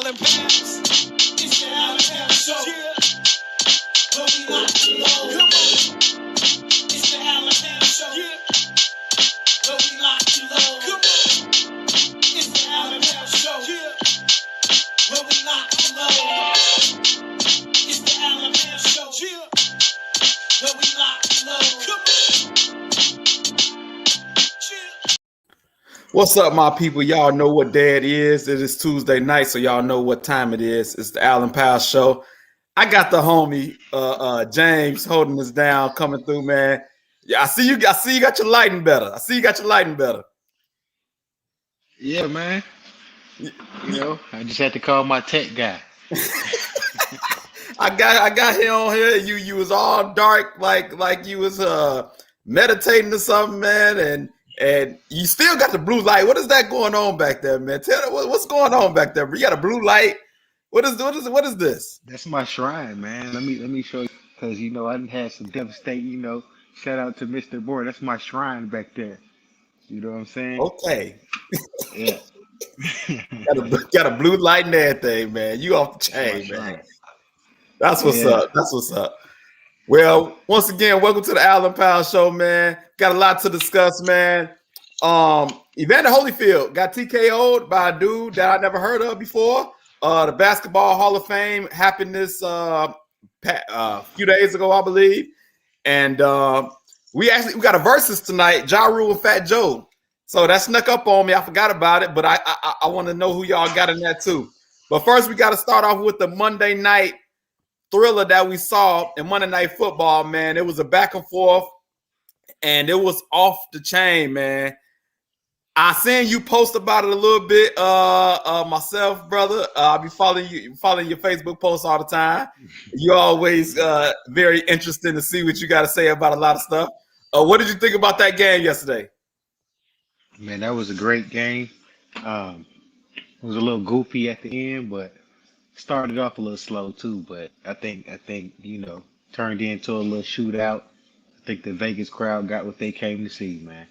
Allen Powers. It's the Allen Powers Show. Yeah. But we lock and load. Come on. It's the Allen Powers Show. Yeah. But we lock and load. Come on. It's the Allen Powers Show. Yeah. But we lock and load. It's the Allen Powers Show. Yeah. But we lock and load. Come on. Yeah. What's up, my people? Y'all know what day it is. It is Tuesday night, so y'all know what time it is. It's the Allen Powers Show. I got the homie James holding us down, coming through, man. Yeah, I see you got your lighting better. Yeah, man. You know, I just had to call my tech guy. I got him on here. You was all dark, like you was meditating or something, man, and you still got the blue light. What is that going on back there, man? Tell me what's going on back there. You got a blue light. What is this? That's my shrine, man. Let me show you, because I done had some devastating. Shout out to Mr. Boy. That's my shrine back there. You know what I'm saying? Okay. Yeah. got a blue light and everything, man. You off the chain, man. That's what's up. Well, once again, welcome to the Allen Powers Show, man. Got a lot to discuss, man. Evander Holyfield got TKO'd by a dude that I never heard of before. The Basketball Hall of Fame happened this few days ago, I believe. And we got a versus tonight, Ja Rule and Fat Joe. So that snuck up on me. I forgot about it, but I want to know who y'all got in that too. But first, we got to start off with the Monday night thriller that we saw in Monday Night Football, man. It was a back and forth, and it was off the chain, man. I seen you post about it a little bit, myself, brother. I'll be following your Facebook posts all the time. You're always very interesting to see what you got to say about a lot of stuff. What did you think about that game yesterday? Man, that was a great game. It was a little goofy at the end, but started off a little slow too. But I think turned into a little shootout. I think the Vegas crowd got what they came to see, man.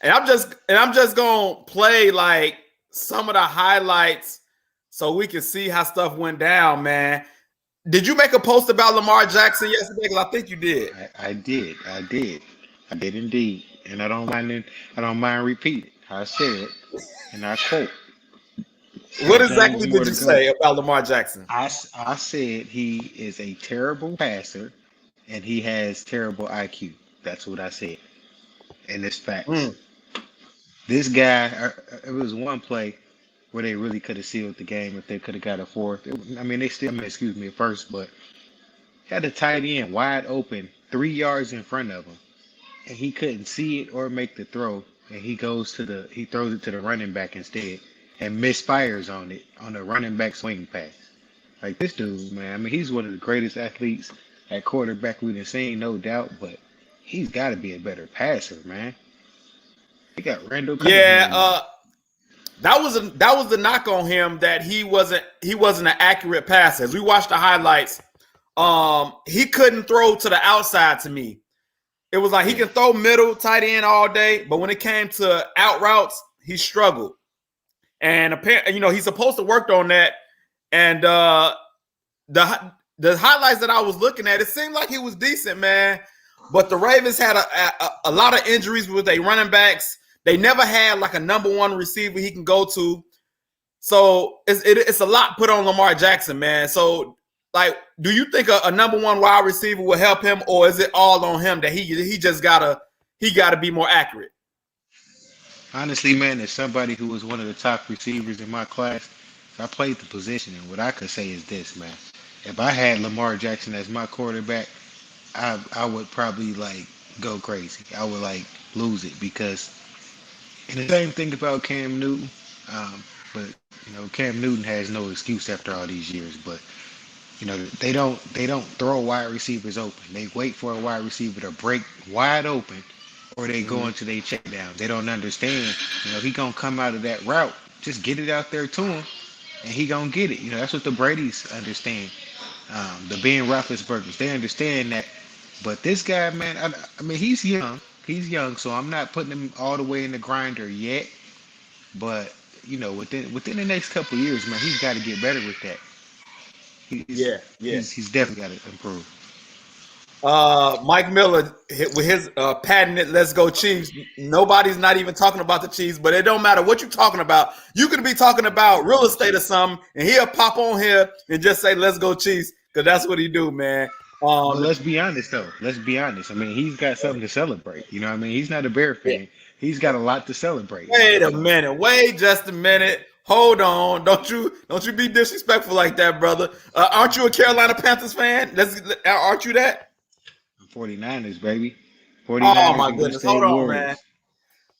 And I'm just gonna play like some of the highlights so we can see how stuff went down, man. Did you make a post about Lamar Jackson yesterday? Because I think you did. I did indeed, and I don't mind repeating. I said, and I quote. What exactly did you say about Lamar Jackson? I said he is a terrible passer, and he has terrible IQ. That's what I said, and it's facts. This guy, it was one play where they really could have sealed the game if they could have got a fourth. They still missed a first, but had a tight end wide open 3 yards in front of him, and he couldn't see it or make the throw, and he throws it to the running back instead, and misfires on it on the running back swing pass. Like, this dude, man, he's one of the greatest athletes at quarterback we've seen, no doubt, but he's got to be a better passer, man. He got Randall. Yeah, that was the knock on him, that he wasn't an accurate passer. As we watched the highlights, he couldn't throw to the outside. To me, it was like he can throw middle, tight end all day, but when it came to out routes, he struggled. And apparently, he's supposed to work on that. And the highlights that I was looking at, it seemed like he was decent, man. But the Ravens had a lot of injuries with their running backs. They never had like a number one receiver he can go to. So it's a lot put on Lamar Jackson, man. So, like, do you think a number one wide receiver will help him, or is it all on him that he just gotta be more accurate? Honestly, man, as somebody who was one of the top receivers in my class, I played the position, and what I could say is this, man. If I had Lamar Jackson as my quarterback, I would probably go crazy. I would lose it, because, and the same thing about Cam Newton, but Cam Newton has no excuse after all these years. But they don't throw wide receivers open. They wait for a wide receiver to break wide open, or they go into their check down. They don't understand. He gonna come out of that route. Just get it out there to him, and he gonna get it. That's what the Bradys understand. The Ben Roethlisbergers, they understand that. But this guy, man, he's young. He's young, so I'm not putting him all the way in the grinder yet. But within the next couple of years, man, he's got to get better with that. He's Yeah, yeah. he's definitely got to improve. Mike Miller with his patented "Let's Go Chiefs." Nobody's not even talking about the Chiefs, but it don't matter what you're talking about. You could be talking about real estate or something, and he'll pop on here and just say "Let's go Chiefs" because that's what he do, man. But let's be honest, though. Let's be honest. I mean, he's got something to celebrate. You know what I mean? He's not a Bear fan. He's got a lot to celebrate. Wait a minute. Wait just a minute. Hold on. Don't you be disrespectful like that, brother. Aren't you a Carolina Panthers fan? Aren't you that? 49ers, baby. 49ers. Oh my goodness. Hold on, Warriors. Man.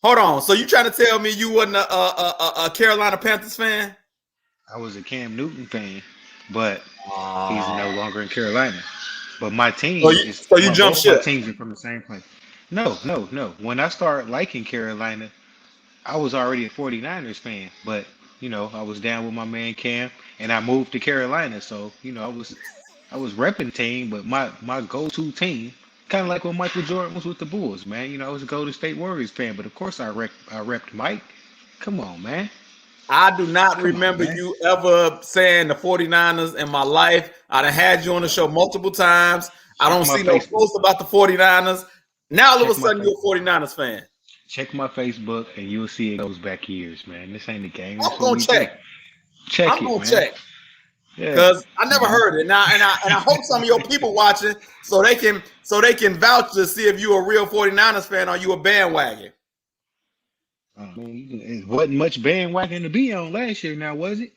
Hold on. So you trying to tell me you wasn't a Carolina Panthers fan? I was a Cam Newton fan, but he's no longer in Carolina. But my team so you jump ship. My teams are from the same place. No. When I started liking Carolina, I was already a 49ers fan, but I was down with my man Cam, and I moved to Carolina. So I was repping team, but my go-to team, kind of like when Michael Jordan was with the Bulls, man. I was a Golden State Warriors fan, but of course I repped Mike. Come on, man. I do not remember you ever saying the 49ers in my life. I done had you on the show multiple times. I don't see no post about the 49ers. Now all of a sudden you're a 49ers fan. Check my Facebook and you'll see it goes back years, man. This ain't the game. I'm gonna check. I'm gonna check. Because I never heard it. Now and I hope some of your people watching so they can vouch to see if you're a real 49ers fan or you a bandwagon. It wasn't much bandwagon to be on last year, now was it?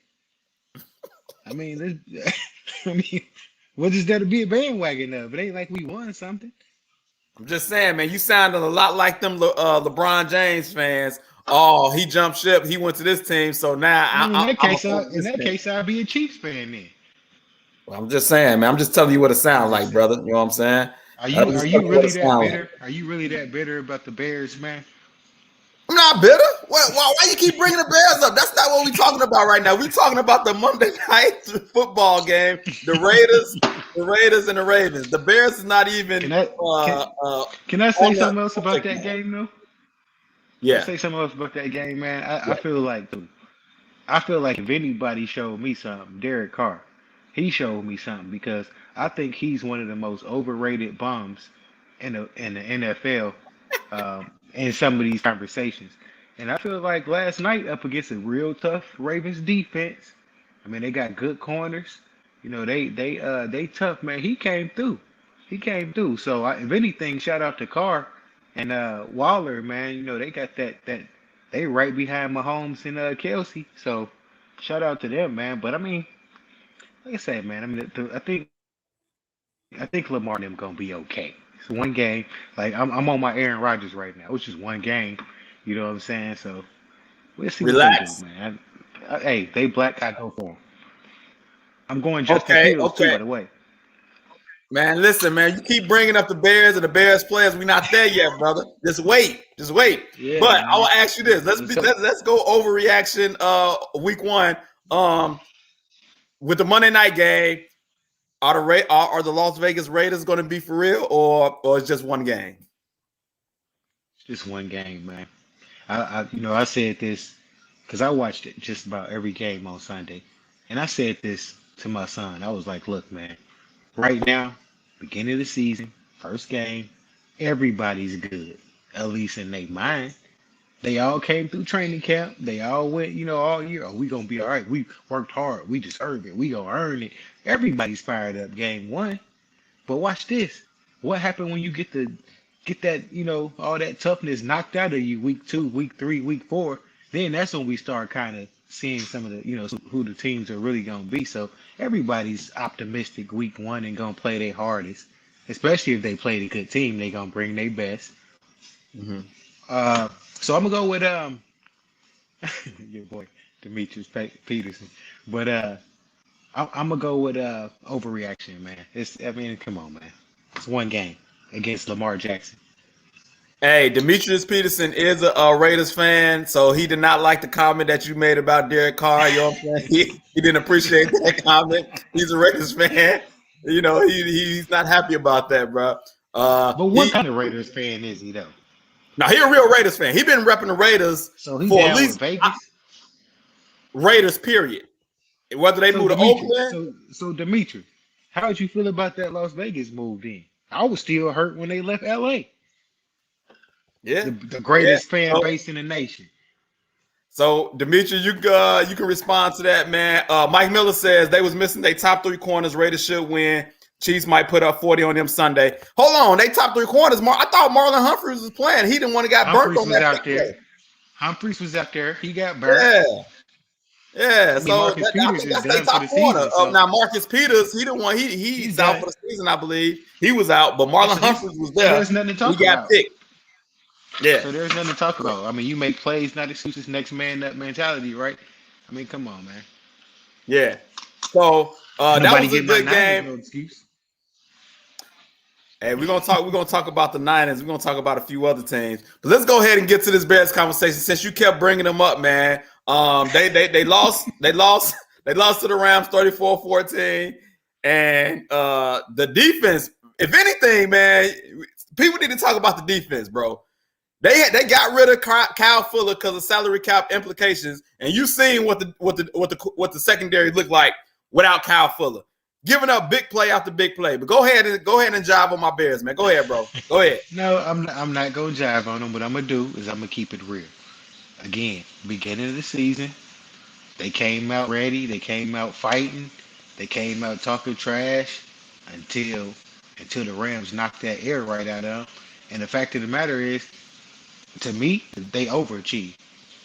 I mean, what is there to be a bandwagon of? It ain't like we won something. I'm just saying, man, you sounded a lot like them LeBron James fans. Oh, he jumped ship. He went to this team, so now in that case, I'd be a Chiefs fan then. Well, I'm just saying, man. I'm just telling you what it sounds like, brother. You know what I'm saying? Are you really that bitter? Are you really that bitter about the Bears, man? I'm not bitter. Why you keep bringing the Bears up? That's not what we're talking about right now. We're talking about the Monday night football game, the Raiders and the Ravens. The Bears is not even. Can I say something else about that game, though? Yeah. Say something else about that game, man. I feel like if anybody showed me something, Derek Carr, he showed me something because I think he's one of the most overrated bums in the NFL. In some of these conversations. And I feel like last night up against a real tough Ravens defense. I mean, they got good corners. They tough, man. He came through. So if anything, shout out to Carr and Waller, man. They got that they right behind Mahomes and Kelsey. So shout out to them, man. But I mean, like I said, man, I mean, I think Lamar and them gonna be okay. It's one game. Like I'm on my Aaron Rodgers right now. It's just one game. You know what I'm saying? So we'll see. Relax, what they do, man. Hey, they black. I go for them. I'm going Justin Fields too, by the way. Man, listen, man. You keep bringing up the Bears and the Bears players. We're not there yet, brother. Just wait. Yeah, but I will ask you this. Let's go overreaction. Week 1. With the Monday night game. Are the Las Vegas Raiders going to be for real, or it's just one game? Just one game, man. I said this because I watched it just about every game on Sunday, and I said this to my son. I was like, "Look, man, right now, beginning of the season, first game, everybody's good, at least in their mind. They all came through training camp. They all went, all year. Oh, we gonna be all right. We worked hard. We deserve it. We gonna earn it. Everybody's fired up game 1. But watch this. What happened when you get that, all that toughness knocked out of you week 2, week 3, week 4? Then that's when we start kind of seeing some of the, who the teams are really gonna be. So everybody's optimistic week 1 and gonna play their hardest, especially if they play a good team. They gonna bring their best. Mm-hmm. So I'm gonna go with your boy Demetrius Peterson, but I'm gonna go with overreaction, man. Come on, man. It's one game against Lamar Jackson. Hey, Demetrius Peterson is a Raiders fan, so he did not like the comment that you made about Derek Carr. You know what I'm saying? He didn't appreciate that comment. He's a Raiders fan. He's not happy about that, bro. But what kind of Raiders fan is he, though? Now, he's a real Raiders fan. He's been repping the Raiders for at least Vegas. Raiders, period. Whether they So move to Dimitri, Oakland, so Dimitri, how did you feel about that Las Vegas move then? I was still hurt when they left LA, yeah, the yeah. greatest fan So, base in the nation. so Demetri, you can respond to that, man. Mike Miller says they was missing their top three corners. Raiders should win. Chiefs might put up 40 on them Sunday. Hold on, they top three corners. I thought Marlon Humphreys was playing. He didn't want to got burnt Humphreys on was that out pick there. play. Humphreys was out there. He got burnt. Yeah, yeah. I mean, So Marcus I Peters think is that's their done for top the corner. season, so Now Marcus Peters, he didn't want he's he's out done. for the season, I believe. He was out, but Marlon So he's Humphreys was so there. there's nothing to He talk got about. picked. Yeah, So there's nothing to talk about. I mean, you make plays, not excuses. Next man up mentality, right? I mean, come on, man. yeah. So that Nobody was a get my good Niners game. no excuse. Hey, we're gonna talk about the Niners. We're gonna talk about a few other teams. But let's go ahead and get to this Bears conversation since you kept bringing them up, man. They lost they lost to the Rams 34-14. And the defense, if anything, man, people need to talk about the defense, bro. They got rid of Kyle Fuller because of salary cap implications, and you seen what the secondary looked like without Kyle Fuller, giving up big play after big play. But go ahead and jive on my Bears, man. Go ahead, bro. Go ahead. No, I'm not gonna jive on them. What I'm gonna do is I'm gonna keep it real. Again, beginning of the season, they came out ready. They came out fighting. They came out talking trash until the Rams knocked that air right out of them. And the fact of the matter is, to me, they overachieved.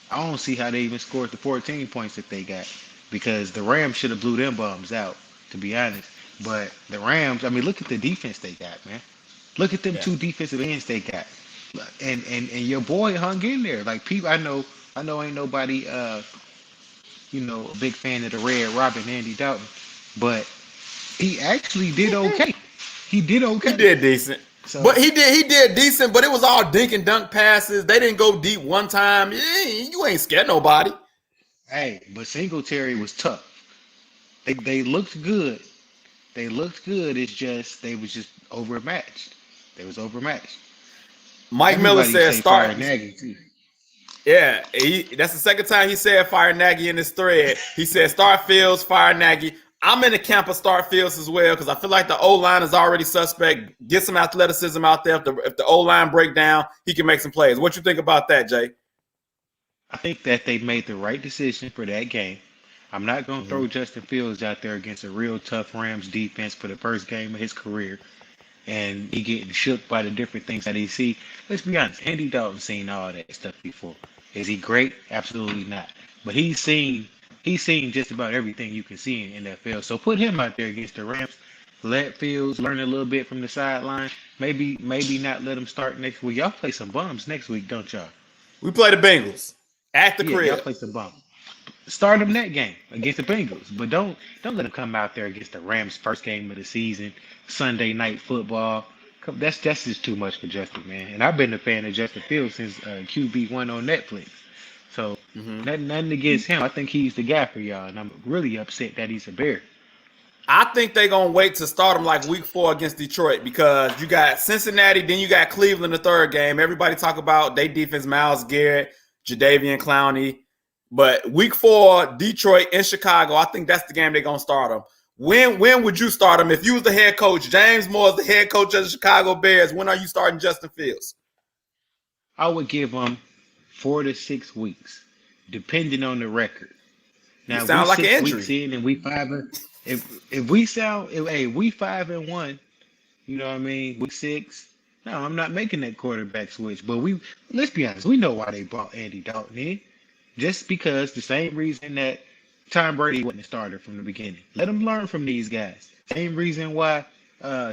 I don't see how they even scored the 14 points that they got because the Rams should have blew them bums out, to be honest. But the Rams, I mean, look at the defense they got, man. Look at them Yeah. two defensive ends they got, and your boy hung in there. Like people, I know, ain't nobody, a big fan of the Red Robin, Andy Dalton, but he actually did okay. He did He okay. did decent. So But he did decent, but it was all dink and dunk passes. They didn't go deep one time. You ain't scared nobody. hey, but Singletary was tough. They looked good. They looked good. It's just they was just overmatched. They was overmatched. Mike Miller Everybody said say fire start. Nagy too. Yeah, that's the second time he said fire Nagy in this thread. He said start Fields, fire Nagy. I'm in the camp of start Fields as well because I feel like the O-line is already suspect. Get some athleticism out there. If the O-line break down, he can make some plays. What you think about that, Jay? I think that they made the right decision for that game. I'm not going to Mm-hmm. throw Justin Fields out there against a real tough Rams defense for the first game of his career, and he getting shook by the different things that he see. Let's be honest, Andy Dalton seen all that stuff before. Is he great? Absolutely not. But he's seen just about everything you can see in NFL. So put him out there against the Rams. Let Fields learn a little bit from the sideline. Maybe not let him start next week. Y'all play some bums next week, don't y'all? We play the Bengals at the Yeah, y'all crib. play some bums. Start him that game against the Bengals, but don't let him come out there against the Rams first game of the season, Sunday night football. That's just too much for Justin, man. And I've been a fan of Justin Fields since QB1 on Netflix. So Mm-hmm. nothing against him. I think he's the guy for y'all, and I'm really upset that he's a Bear. I think they're going to wait to start them like week 4 against Detroit because you got Cincinnati, then you got Cleveland the third game. Everybody talk about their defense, Myles Garrett, Jadeveon Clowney. But week 4, Detroit and Chicago, I think that's the game they're going to start them. When would you start them? If you was the head coach, James Moore is the head coach of the Chicago Bears, when are you starting Justin Fields? I would give him 4 to 6 weeks, depending on the record. You Now we sound like an 6 weeks injury. in and we five. If we sound, hey, we 5-1. You know what I mean? Week 6. No, I'm not making that quarterback switch. But let's be honest, we know why they brought Andy Dalton in. Just because the same reason that Tom Brady wasn't a starter from the beginning. Let him learn from these guys. Same reason why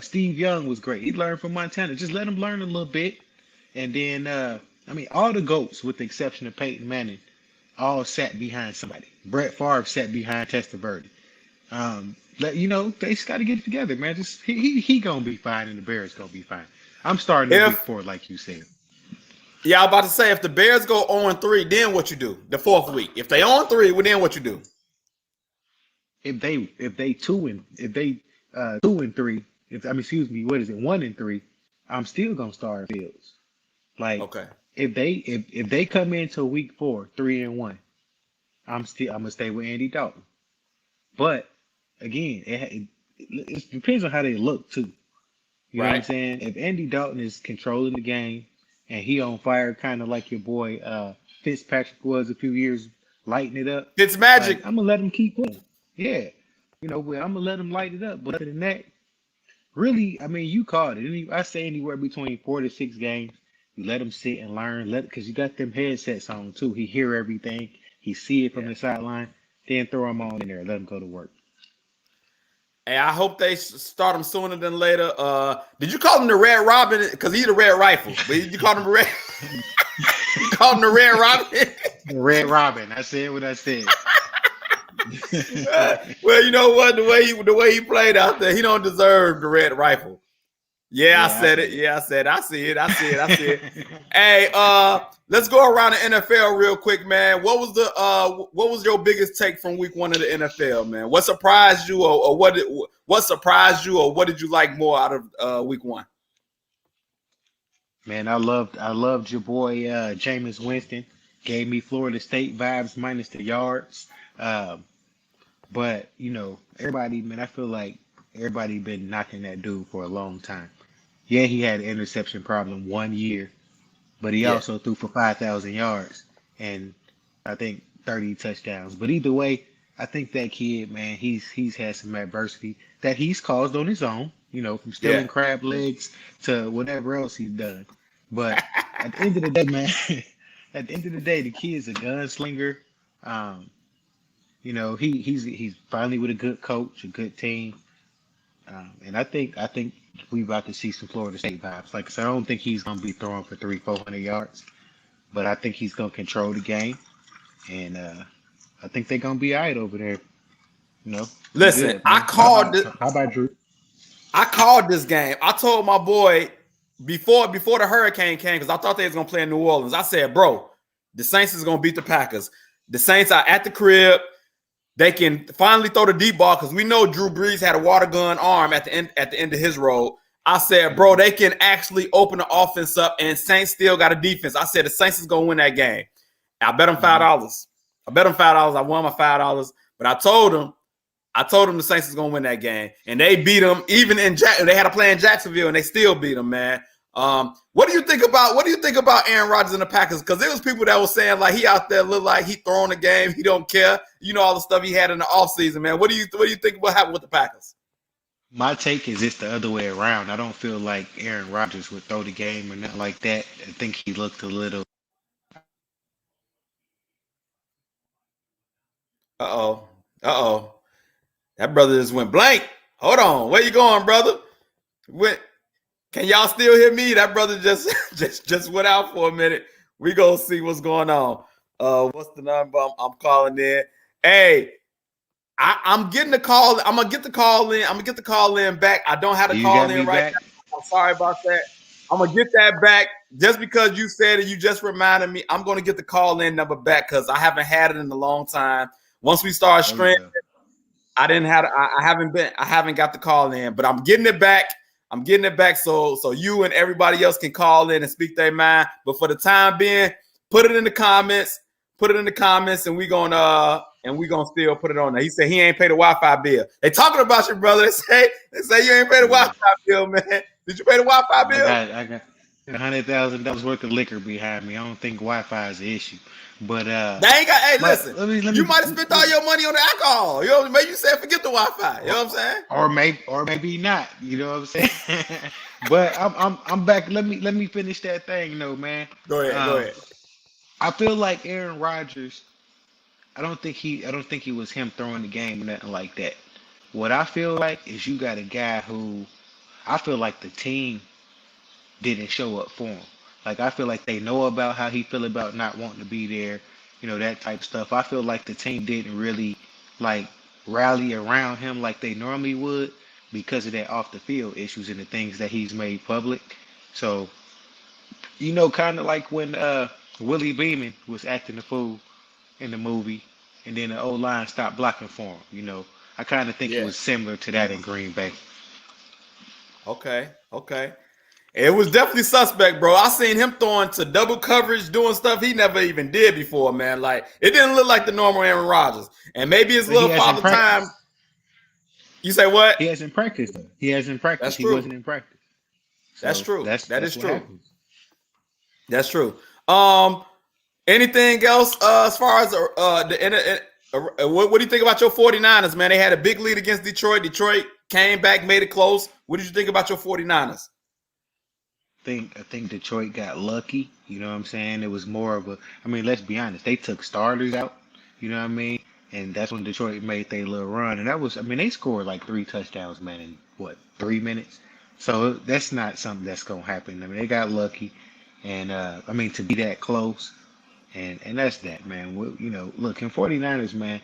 Steve Young was great. He learned from Montana. Just let him learn a little bit. And then, I mean, all the GOATs, with the exception of Peyton Manning, all sat behind somebody. Brett Favre sat behind Testaverde. They just got to get it together, man. Just he gonna be fine, and the Bears gonna be fine. I'm starting in week 4, like you said. Yeah, I was about to say, if the Bears go 0-3, then what you do? The 4th week. If they 0-3, well, then what you do? If they 2-3, what is it, 1-3? I'm still gonna start Fields. Like Okay. if they come into week 4 3-1, I'm gonna stay with Andy Dalton. But again, it depends on how they look too. You know what I'm Right. saying? If Andy Dalton is controlling the game and he on fire, kind of like your boy Fitzpatrick was a few years, lighting it up, It's like magic. I'm gonna let him keep playing. Yeah, well, I'm gonna let him light it up. But other than that, really, I mean, you called it. I say anywhere between 4 to 6 games. You let him sit and learn, because you got them headsets on too. He hear everything. He see it from Yeah. the sideline. Then throw him on in there. Let him go to work. Hey, I hope they start him sooner than later. Did you call him the Red Robin? Because he's the Red Rifle. But you called him the Red. You called him the Red Robin. The Red Robin. I said what I said. Well, you know what? The way he played out there, he don't deserve the Red Rifle. Yeah, I Yeah, I said it. said Yeah, I said it. I see it. I see it. I see it. it. Hey, let's go around the NFL real quick, man. What was your biggest take from week 1 of the NFL, man? What surprised you, or what surprised you, or what did you like more out of week 1? Man, I loved your boy Jameis Winston. Gave me Florida State vibes minus the yards. Um, but everybody, man, I feel like everybody been knocking that dude for a long time. Yeah, he had an interception problem 1 year, but he Yeah, also threw for 5,000 yards and I think 30 touchdowns. But either way, I think that kid, man, he's had some adversity that he's caused on his own, from yeah. stealing crab legs to whatever else he's done. But at the end of the day, man, at the end of the day, the kid's a gunslinger. Um, he's finally with a good coach, a good team. And I think we about to see some Florida State vibes. Like I said, I don't think he's gonna be throwing for 300, 400 yards, but I think he's gonna control the game, and I think they're gonna be all right over there. Be Listen, good, man. How about Drew? I called this game. I told my boy before the hurricane came, because I thought they was gonna play in New Orleans. I said, bro, the Saints is gonna beat the Packers. The Saints are at the crib. They can finally throw the deep ball, because we know Drew Brees had a water gun arm at the end of his road. I said, bro, Mhm. they can actually open the offense up, and Saints still got a defense. I said the Saints is gonna win that game. I bet them Mhm. $5. I bet them $5. I won my $5, but I told them the Saints is gonna win that game, and they beat them. Even in they had to play in Jacksonville, and they still beat them, man. What do you think about Aaron Rodgers and the Packers? Because there was people that was saying like he out there look like he throwing the game, he don't care. You know all the stuff he had in the offseason, man. What do you think what happened with the Packers? My take is it's the other way around. I don't feel like Aaron Rodgers would throw the game or nothing like that. I think he looked a little. Uh oh, uh-oh. That brother just went blank. Hold on, where you going, brother? Went. Can y'all still hear me? That brother just just went out for a minute. We gonna see what's going on. What's the number I'm calling in? Hey, I'm getting the call. I'm gonna get the call in. I'm gonna get the call in back. I don't have the You call got in me right back. now. I'm sorry about that. I'm gonna get that back just because you said it. You just reminded me. I'm gonna get the call in number back because I haven't had it in a long time. Once we start There we streaming, go. I haven't got the call in, but I'm getting it back. I'm getting it back so you and everybody else can call in and speak their mind. But for the time being, put it in the comments. Put it in the comments, and we gonna still put it on there. He said he ain't paid the Wi-Fi bill. They talking about you, brother. They say you ain't paid the Yeah. Wi-Fi bill, man. Did you pay the Wi-Fi I bill? got I got $100,000 worth of liquor behind me. I don't think Wi-Fi is an issue. But They ain't got. Hey, my listen. let You me might have spent all your money on the alcohol. You know, maybe you said forget the Wi-Fi. You know what I'm saying? or maybe not. You know what I'm saying? But I'm back. Let me finish that thing, man. Go ahead. Go Um, ahead. I feel like Aaron Rodgers. I don't think he was him throwing the game or nothing like that. What I feel like is you got a guy who I feel like the team didn't show up for him. Like I feel like they know about how he feel about not wanting to be there, that type of stuff. I feel like the team didn't really like rally around him like they normally would because of that off the field issues and the things that he's made public. So, kind of like when Willie Beeman was acting the fool in the movie and then the old line stopped blocking for him. I kind of think it Yeah. was similar to that in Green Bay. Okay. Okay. It was definitely suspect, bro. I seen him throwing to double coverage, doing stuff he never even did before, man. Like, it didn't look like the normal Aaron Rodgers. And maybe it's But he little hasn't father time. practiced. You say what? He hasn't practiced though. He hasn't practiced. That's He true. wasn't in practice. That's So true. That is what true. happens. That's true. Anything else as far as what do you think about your 49ers, man? They had a big lead against Detroit. Detroit came back, made it close. What did you think about your 49ers? I think Detroit got lucky. You know what I'm saying? It was more of a. I mean, let's be honest. They took starters out. You know what I mean? And that's when Detroit made their little run. And that was. I mean, they scored like 3 touchdowns, man, in what 3 minutes. So that's not something that's gonna happen. I mean, they got lucky, and I mean to be that close, and that's that, man. You know, look in 49ers, man.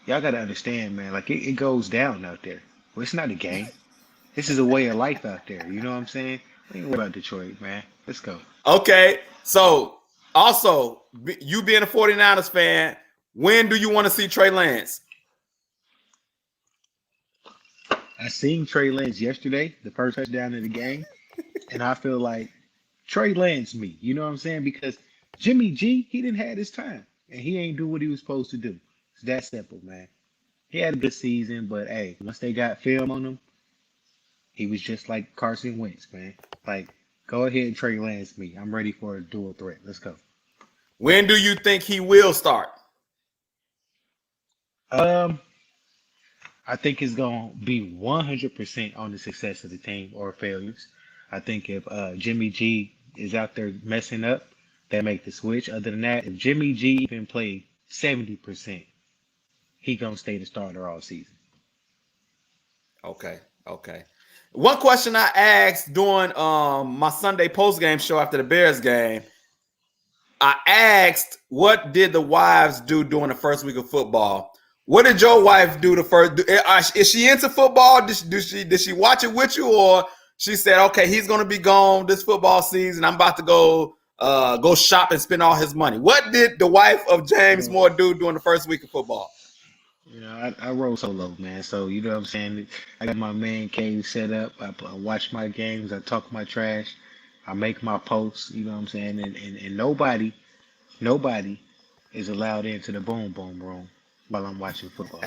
Y'all gotta understand, man. Like it goes down out there. Well, it's not a game. This is a way of life out there. You know what I'm saying? Ain't worry about Detroit, man. Let's go. Okay. So, also, you being a 49ers fan, when do you want to see Trey Lance? I seen Trey Lance yesterday, the first touchdown of the game, and I feel like Trey Lance me. You know what I'm saying? Because Jimmy G, he didn't have his time, and he ain't do what he was supposed to do. It's that simple, man. He had a good season, but hey, once they got film on him, he was just like Carson Wentz, man. Like, go ahead and Trey Lance me. I'm ready for a dual threat. Let's go. When do you think he will start? I think it's gonna be 100% on the success of the team or failures. I think if Jimmy G is out there messing up, they make the switch. Other than that, if Jimmy G even played 70%, he gonna stay the starter all season. Okay. One question I asked during my Sunday post-game show after the Bears game, I asked, what did the wives do during the first week of football? What did your wife do the first? Is she into football? Did she watch it with you, or she said, okay, he's going to be gone this football season. I'm about to go shop and spend all his money. What did the wife of James Moore do during the first week of football? You know, I roll solo, man. So, you know what I'm saying? I got my man cave set up. I watch my games. I talk my trash. I make my posts. You know what I'm saying? And nobody is allowed into the boom boom room while I'm watching football.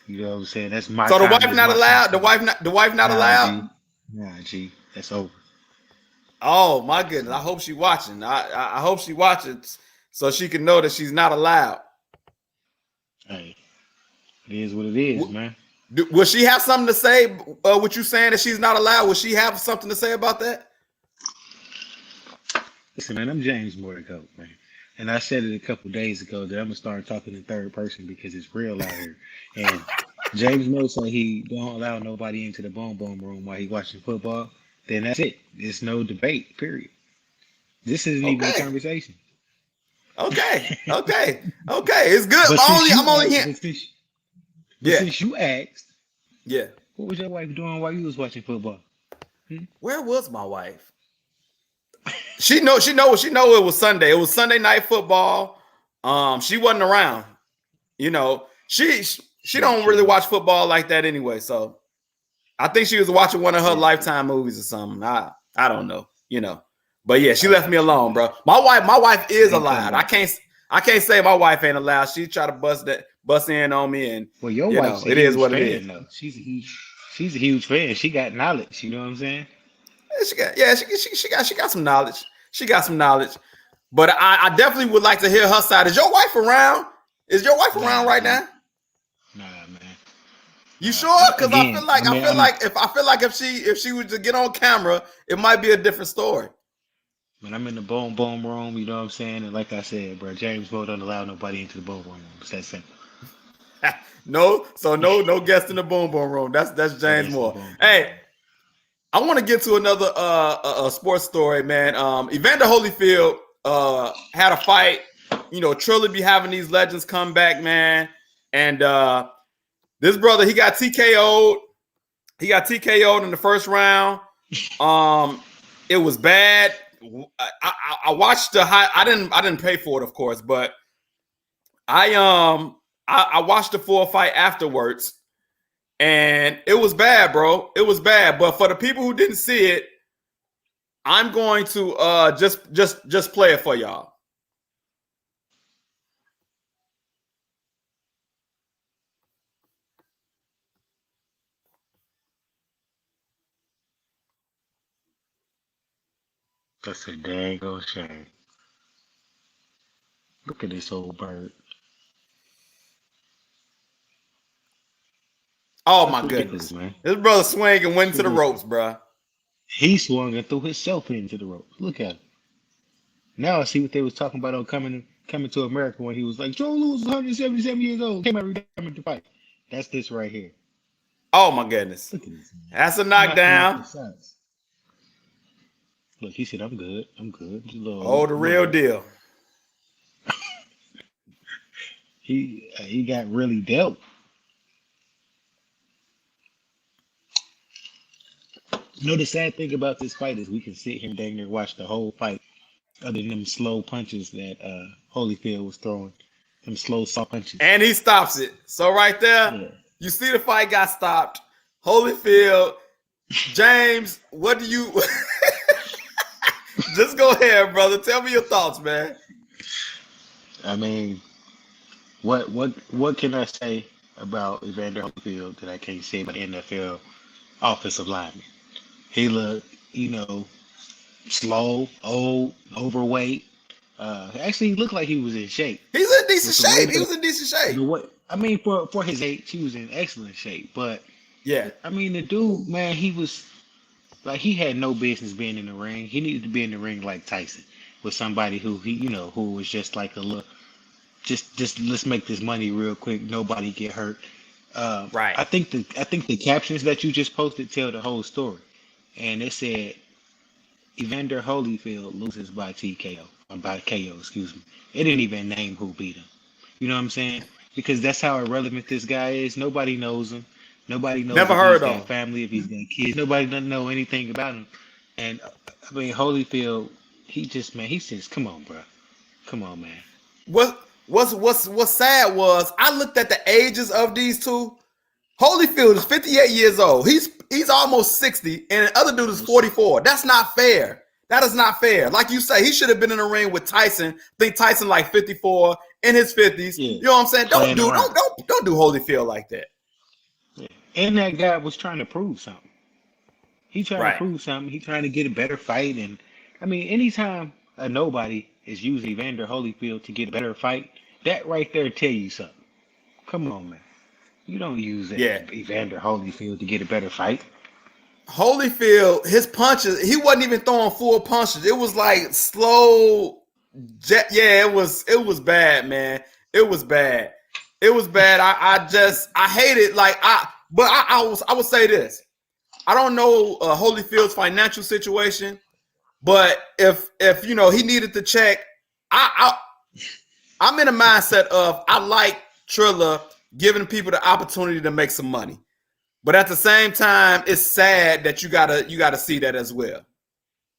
You know what I'm saying? That's my So the time. wife not allowed? The wife not allowed? G. Nah, G. That's over. Oh my goodness! I hope she's watching. I hope she watches so she can know that she's not allowed. Hey, it is what it is, man. Will she have something to say? What you saying that she's not allowed? Will she have something to say about that? Listen, man, I'm James Moore, man. And I said it a couple days ago that I'm gonna start talking in third person because it's real out here. And James Moore said he don't allow nobody into the boom boom room while he watching football. Then that's it. There's no debate. Period. This isn't even a conversation. Okay. It's good. But I'm only here. Since you asked, yeah, what was your wife doing while you was watching football? Where was my wife? She know it was Sunday. It was Sunday night football. She wasn't around. You know, she don't really watch football like that anyway. So I think she was watching one of her Lifetime movies or something. I don't know, you know. But yeah, she left me alone, bro. My wife is allowed. I can't say my wife ain't allowed. She tried to bust in on me, and well, your wife, it is what it is. Though. She's a huge fan. She got knowledge. You know what I'm saying? She got some knowledge. She got some knowledge. But I definitely would like to hear her side. Is your wife around? Is your wife around right now? Nah, man. You sure? Because I feel like if she was to get on camera, it might be a different story. When I'm in the boom boom room, you know what I'm saying? And like I said, bro, James Moore don't allow nobody into the boom boom room. It's that simple. No guest in the boom boom room. That's James Moore. Hey, I want to get to another sports story, man. Evander Holyfield had a fight. You know, Trilly be having these legends come back, man. And this brother, he got TKO'd. He got TKO'd in the first round. It was bad. I watched the high. I didn't pay for it, of course, but I watched the full fight afterwards, and it was bad, bro. It was bad. But for the people who didn't see it, I'm going to just play it for y'all. That's a dang old shame. Look at this old bird. Oh That's my ridiculous, goodness. man. This brother swing and went That's into the ridiculous. ropes, bro. He swung and threw himself into the ropes. Look at him. Now I see what they was talking about on coming to America when he was like, Joe Louis was 177 years old, came out retirement to fight. That's this right here. Oh my goodness. Look at this man. That's a Knocking off the knockdown. sides. Look, he said, I'm good. I'm good. Just a Oh, the little real hurt. deal. He got really dealt. You know, the sad thing about this fight is we can sit here and dang near watch the whole fight, other than them slow punches that Holyfield was throwing. Them slow, soft punches. And he stops it. So right there, Yeah. you see the fight got stopped. Holyfield, James, what do you just go ahead, brother. Tell me your thoughts, man. I mean, what can I say about Evander Holyfield that I can't say about NFL offensive lineman? He looked, slow, old, overweight. Actually, he looked like he was in shape. He's in decent With the way shape. He was in decent shape. the way, I mean, for his age, he was in excellent shape. But Yeah. I mean, the dude, man, he was like he had no business being in the ring. He needed to be in the ring like Tyson, with somebody who was just like a little, just let's make this money real quick. Nobody get hurt. Right. I think the captions that you just posted tell the whole story, and it said Evander Holyfield loses by TKO, or by KO, excuse me. It didn't even name who beat him. You know what I'm saying? Because that's how irrelevant this guy is. Nobody knows him. Nobody knows Never if he's heard of got him. family, if he's got kids. Nobody doesn't know anything about him. And I mean, Holyfield, he says, "Come on, bro, come on, man." What's sad was I looked at the ages of these two. Holyfield is 58 years old. He's almost 60, and the other dude is 44. That's not fair. That is not fair. Like you say, he should have been in the ring with Tyson. I think Tyson like 54 in his 50s. Yeah, You know what I'm saying? Don't playing do around. don't do Holyfield like that. Yeah. And that guy was trying to prove something. He trying to Right. prove something. He trying to get a better fight. And I mean, anytime a nobody is using Evander Holyfield to get a better fight, that right there tell you something. Come on, man. You don't use Yeah. Evander Holyfield to get a better fight. Holyfield, his punches, he wasn't even throwing full punches. It was like slow jet. Yeah, it was bad, man. It was bad. It was bad. I hate it. I would say this. I don't know Holyfield's financial situation, but if he needed to check, I'm in a mindset of I like Triller giving people the opportunity to make some money. But at the same time, it's sad that you gotta see that as well.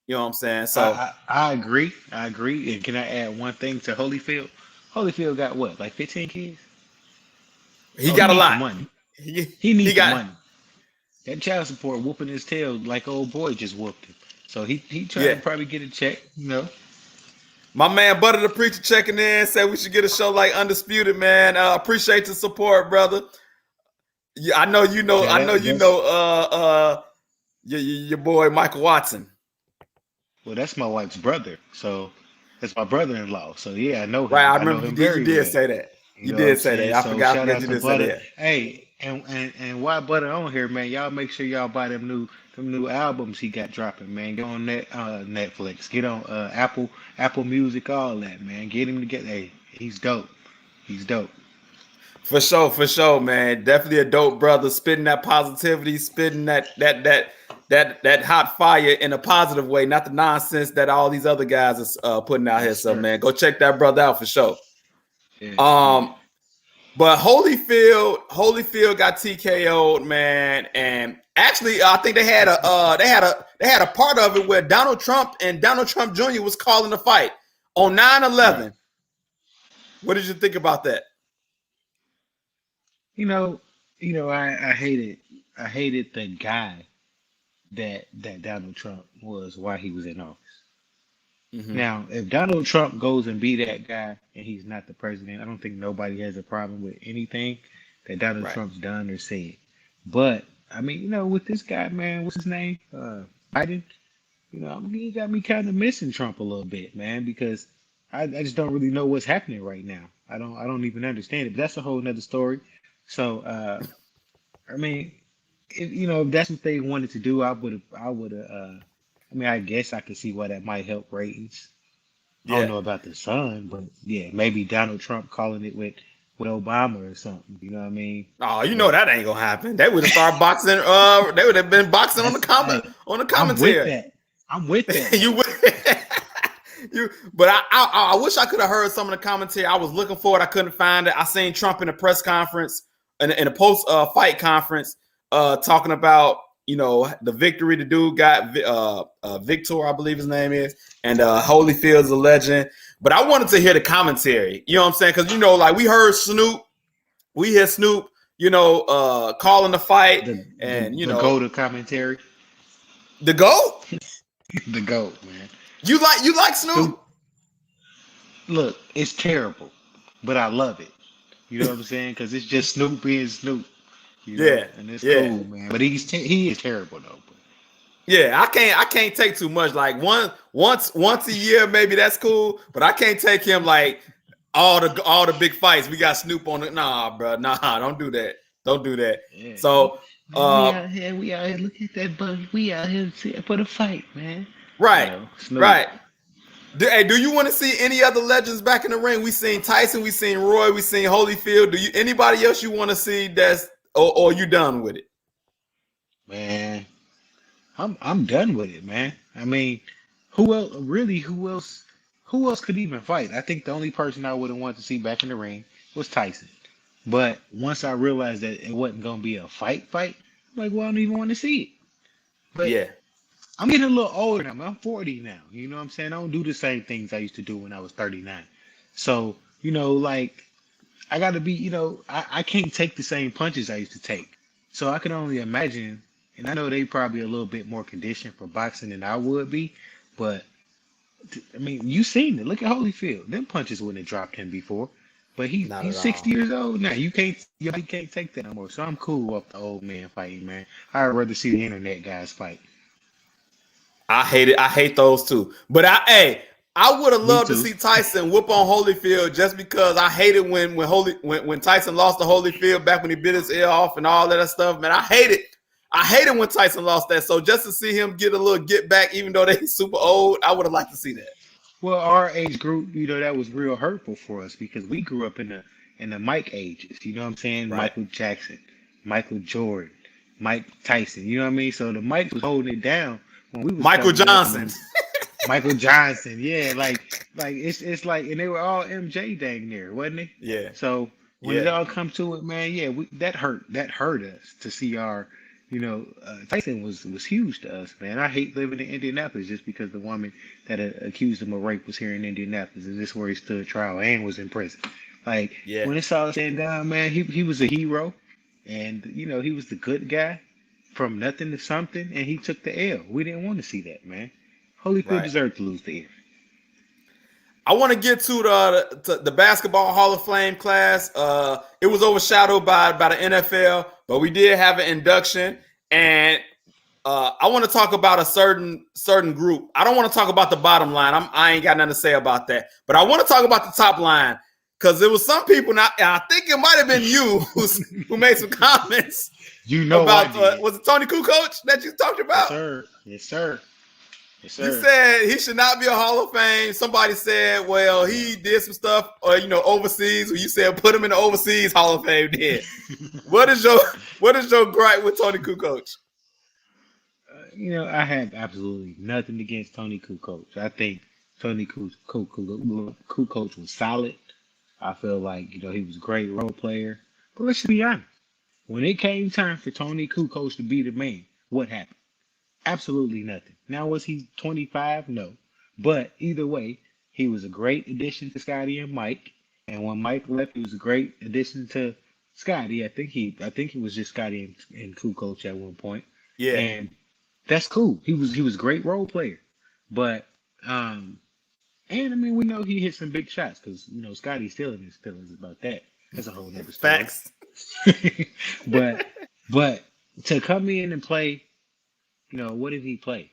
You know what I'm saying? So I agree. I agree. And can I add one thing to Holyfield? Holyfield got what, like 15 kids? he Oh, he got a needs the lot. money. He He he needs the got money. That child support whooping his tail like old boy just whooped him. So he trying yeah. to probably get a check. My man Butter the Preacher checking in, said we should get a show like Undisputed, man. Appreciate the support, brother. Yeah, I know you know. Yeah, I know you that's know. Your boy Michael Watson. well, that's my wife's brother. So that's my brother-in-law. So yeah, I know Right. him. I I know remember him you very did well. say that. You You know what I'm did say that. saying? I So forgot. I shout forget out you to did say Butter. that. Hey, and why Butter on here, man? Y'all make sure y'all buy them new albums he got dropping, man. Get on Netflix. Get on Apple Music, all that, man. Get him together. Hey, he's dope. He's dope. For sure, man. Definitely a dope brother, spitting that positivity, spitting that hot fire in a positive way, not the nonsense that all these other guys are putting out here. Yes, So, sir. man, go check that brother out for sure. Yeah, yeah. Um, but Holyfield got TKO'd, man, and actually, I think they had a part of it where Donald Trump Jr. was calling the fight on Right. 9/11. What did you think about that? You know, I hated the guy that Donald Trump was while he was in office. Mm-hmm. Now, if Donald Trump goes and be that guy and he's not the president, I don't think nobody has a problem with anything that Donald Right. Trump's done or said. But I mean, with this guy, man, what's his name? Biden. He got me kind of missing Trump a little bit, man, because I just don't really know what's happening right now. I don't even understand it. But that's a whole nother story. So I mean, if that's what they wanted to do, I would have. I mean, I guess I could see why that might help ratings. I don't Yeah. know about the Sun, but yeah, maybe Donald Trump calling it with Obama or something. You know what I mean? Oh, you know But that ain't gonna happen. They would have started boxing. They would have been boxing on the comment hey, on the I'm with commentary. that. I'm with that you though. would. But I wish I could have heard some of the commentary. I was looking for it. I couldn't find it. I seen Trump in a press conference, in a post fight conference, talking about the victory the dude got, Victor, I believe his name is, and Holyfield's a legend. But I wanted to hear the commentary. You know what I'm saying? Because like we heard Snoop, we hear Snoop, calling the fight, and The goat of commentary, the GOAT. the goat, man. You like Snoop? Snoop, look, it's terrible, but I love it. You know what I'm saying? Because it's just Snoop being Snoop. Yeah, And it's yeah. cool, man. But he is terrible though. But Yeah, I can't take too much. Like once a year, maybe that's cool. But I can't take him like all the big fights. We got Snoop on it. Nah, bro. Nah, don't do that. Don't do that. yeah, So man, we out here. Look at that, buddy. We out here for the fight, man. right, Snoop. right. Do you want to see any other legends back in the ring? We seen Tyson, we seen Roy, we seen Holyfield. Anybody else you want to see that's or you done with it? Man, I'm done with it, man. I mean, who else? Really, who else? Who else could even fight? I think the only person I would have wanted to see back in the ring was Tyson. But once I realized that it wasn't gonna be a fight, I'm like, well, I don't even want to see it. But Yeah, I'm getting a little older now. Man. I'm 40 now. You know what I'm saying? I don't do the same things I used to do when I was 39. So, like I gotta be, I can't take the same punches I used to take. So I can only imagine, and I know they probably a little bit more conditioned for boxing than I would be, but I mean, you seen it. Look at Holyfield. Them punches wouldn't have dropped him before. But not at he's 60 all. years old now. You can't take that no more. So I'm cool with the old man fighting, man. I'd rather see the internet guys fight. I hate it. I hate those two. But I would have Me loved to too. see Tyson whoop on Holyfield just because I hated when Tyson lost to Holyfield back when he bit his ear off and all that stuff. Man, I hate it. I hated when Tyson lost that. So just to see him get a little get back, even though they're super old, I would have liked to see that. Well, our age group, that was real hurtful for us because we grew up in the Mike ages. You know what I'm saying? Right. Michael Jackson, Michael Jordan, Mike Tyson. You know what I mean? So the Mike was holding it down when we was Michael coming up. Johnson. Michael Johnson, yeah, like it's like, and they were all MJ dang near, wasn't it? Yeah. So when it Yeah. all come to it, man, yeah, that hurt us to see our, Tyson was huge to us, man. I hate living in Indianapolis just because the woman that accused him of rape was here in Indianapolis, and this is where he stood trial and was in prison. Like Yeah. when it's all said and done, man, he was a hero, and he was the good guy from nothing to something, and he took the L. We didn't want to see that, man. Holyfield Right. deserved to lose the ear. I want to get to the basketball Hall of Fame class. It was overshadowed by the NFL, but we did have an induction, and I want to talk about a certain group. I don't want to talk about the bottom line. I ain't got nothing to say about that, but I want to talk about the top line because there was some people. Now, I think it might have been you who made some comments about I did. was it Tony Kukoc that you talked Yes, about? sir. Yes, sir. Yes, You sir. said he should not be a Hall of Fame. Somebody said, well, he did some stuff, overseas. You said put him in the overseas Hall of Fame. Then, what is your gripe with Tony Kukoc? I have absolutely nothing against Tony Kukoc. I think Tony Kukoc was solid. I feel like he was a great role player. But let's be honest. When it came time for Tony Kukoc to be the man, what happened? Absolutely nothing. Now, was he 25? No. But either way, he was a great addition to Scotty and Mike. And when Mike left, he was a great addition to Scotty. I think he was just Scotty and Kukoc at one point. Yeah, And That's cool. He was a great role player, but um, and I mean we know he hit some big shots because Scotty still in his feelings about that. That's a whole nother story. Facts. but but to come in and play, what did he play?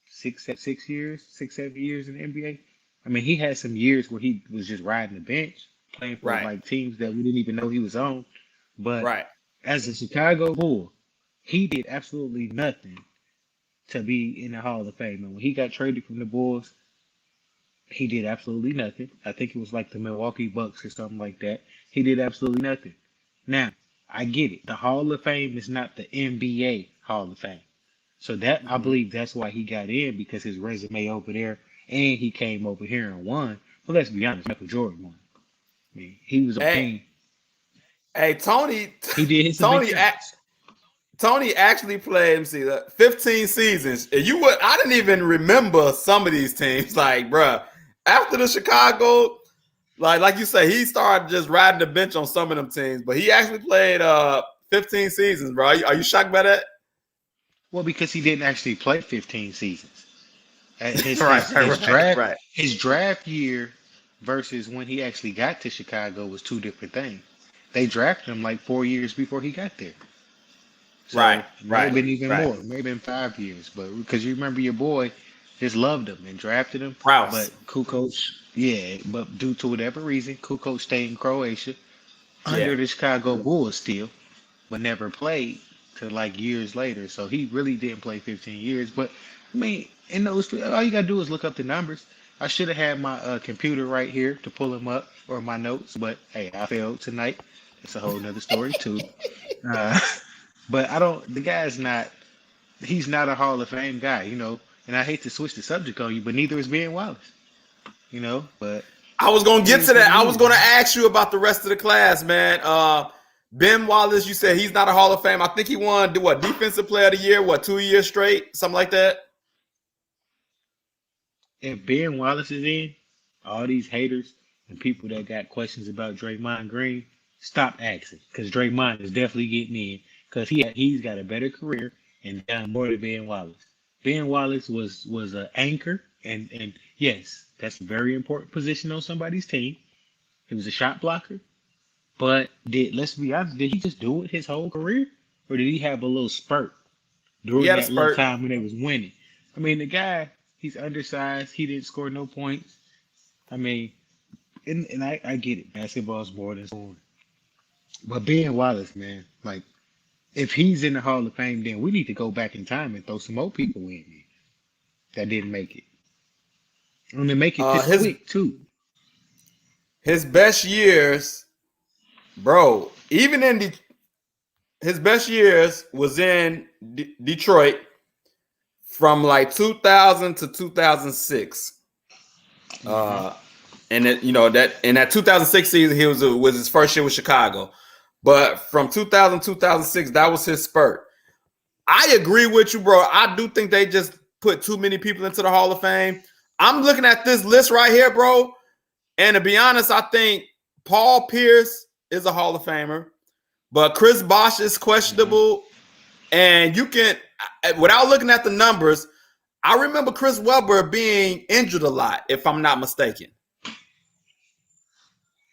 6 years, 6, 7 years in the NBA. I mean, he had some years where he was just riding the bench, playing for Right. like teams that we didn't even know he was on. But Right. as a Chicago Bull, he did absolutely nothing to be in the Hall of Fame. And when he got traded from the Bulls, he did absolutely nothing. I think it was like the Milwaukee Bucks or something like that. He did absolutely nothing. Now, I get it. The Hall of Fame is not the NBA Hall of Fame. So that I Mhm. believe that's why he got in because his resume over there, and he came over here and won. But let's be honest, Michael Jordan won. I mean, he was on Hey, team. hey, Tony, He did hit some big Tony, shots. Tony actually played. Let me see, 15 seasons. And I didn't even remember some of these teams. Like, bruh, after the Chicago, like you say, he started just riding the bench on some of them teams. But he actually played 15 seasons, bro. Are you shocked by that? Well, because he didn't actually play 15 seasons. His Right, his right, his right, draft right, his draft year versus when he actually got to Chicago was two different things. They drafted him like 4 years before he got there. right, So it may have right, been even right. more, maybe been 5 years, but because you remember your boy just loved him and drafted him, but Rouse. Kukoc, yeah, but due to whatever reason, Kukoc stayed in Croatia Yeah. under the Chicago Bulls still, but never played till like years later. So he really didn't play 15 years. But I mean, in those, all you gotta do is look up the numbers. I should have had my computer right here to pull them up or my notes, but hey, I failed tonight. That's a whole nother story too. Uh, but I don't. The guy's not. He's not a Hall of Fame guy. And I hate to switch the subject on you, but neither is Ben Wallace. But I was gonna it get is to what that. it I was is, gonna man. ask you about the rest of the class, man. Ben Wallace, you said he's not a Hall of Fame. I think he won what Defensive Player of the Year, 2 years straight, something like that. If Ben Wallace is in, all these haters and people that got questions about Draymond Green, stop asking because Draymond is definitely getting in because he's got a better career and done more than Ben Wallace. Ben Wallace was an anchor and yes, that's a very important position on somebody's team. He was a shot blocker, but let's be honest, did he just do it his whole career, or did he have a little spurt He during had a that little spurt. time when they was winning? I mean, the guy, he's undersized. He didn't score no points. I mean, and I get it. Basketball's more than scoring. But Ben Wallace, man, like if he's in the Hall of Fame, then we need to go back in time and throw some more people in there that didn't make it. And they make it Uh, this his quick too. his best years, bro. Even in his best years was in Detroit from like 2000 to 2006. Hmm. Uh, and that in that 2006 season, he was his first year with Chicago. But from 2000 2006, that was his spurt. I agree with you, bro. I do think they just put too many people into the Hall of Fame. I'm looking at this list right here, bro. And to be honest, I think Paul Pierce is a Hall of Famer, but Chris Bosh is Hmm. questionable. And you can, without looking at the numbers, I remember Chris Webber being injured a lot, if I'm not mistaken.